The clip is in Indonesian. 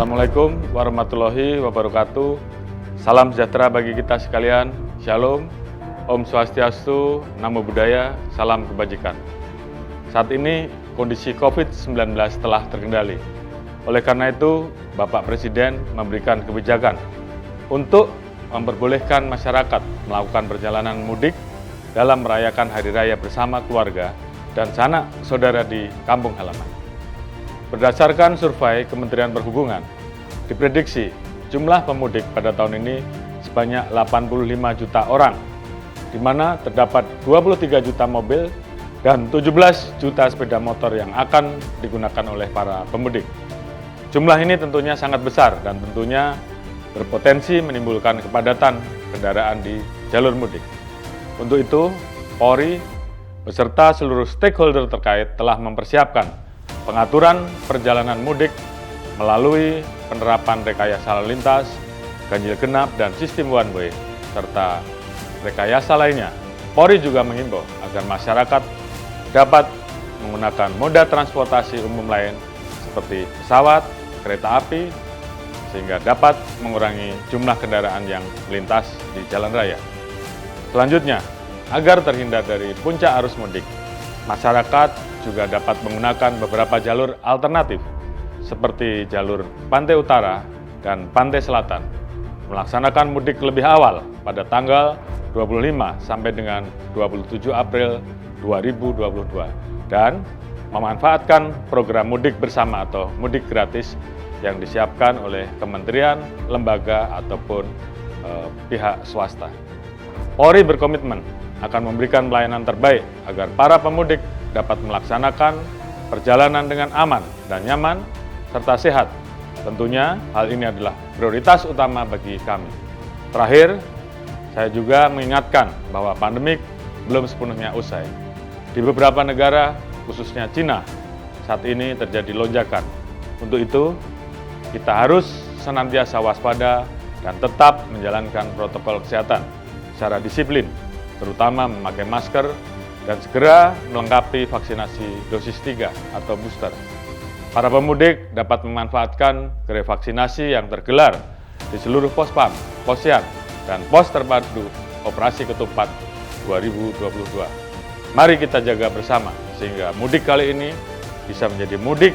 Assalamualaikum warahmatullahi wabarakatuh. Salam sejahtera bagi kita sekalian. Shalom, Om Swastiastu, Namo Buddhaya, salam kebajikan. Saat ini kondisi COVID-19 telah terkendali. Oleh karena itu, Bapak Presiden memberikan kebijakan untuk memperbolehkan masyarakat melakukan perjalanan mudik dalam merayakan hari raya bersama keluarga dan sanak saudara di kampung halaman. Berdasarkan survei Kementerian Perhubungan, diprediksi jumlah pemudik pada tahun ini sebanyak 85 juta orang, di mana terdapat 23 juta mobil dan 17 juta sepeda motor yang akan digunakan oleh para pemudik. Jumlah ini tentunya sangat besar dan tentunya berpotensi menimbulkan kepadatan kendaraan di jalur mudik. Untuk itu, Polri beserta seluruh stakeholder terkait telah mempersiapkan pengaturan perjalanan mudik melalui penerapan rekayasa lalu lintas, ganjil genap, dan sistem one way, serta rekayasa lainnya. Polri juga mengimbau agar masyarakat dapat menggunakan moda transportasi umum lain seperti pesawat, kereta api, sehingga dapat mengurangi jumlah kendaraan yang melintas di jalan raya. Selanjutnya, agar terhindar dari puncak arus mudik, masyarakat juga dapat menggunakan beberapa jalur alternatif seperti jalur pantai utara dan pantai selatan, melaksanakan mudik lebih awal pada tanggal 25 sampai dengan 27 April 2022 dan memanfaatkan program mudik bersama atau mudik gratis yang disiapkan oleh kementerian, lembaga, ataupun pihak swasta. Polri berkomitmen akan memberikan pelayanan terbaik agar para pemudik dapat melaksanakan perjalanan dengan aman dan nyaman serta sehat. Tentunya hal ini adalah prioritas utama bagi kami. Terakhir, saya juga mengingatkan bahwa pandemik belum sepenuhnya usai. Di beberapa negara, khususnya Cina, saat ini terjadi lonjakan. Untuk itu, kita harus senantiasa waspada dan tetap menjalankan protokol kesehatan secara disiplin, terutama memakai masker dan segera melengkapi vaksinasi dosis 3 atau booster. Para pemudik dapat memanfaatkan gerai vaksinasi yang tergelar di seluruh pospam, posyandu, dan pos terpadu operasi ketupat 2022. Mari kita jaga bersama sehingga mudik kali ini bisa menjadi mudik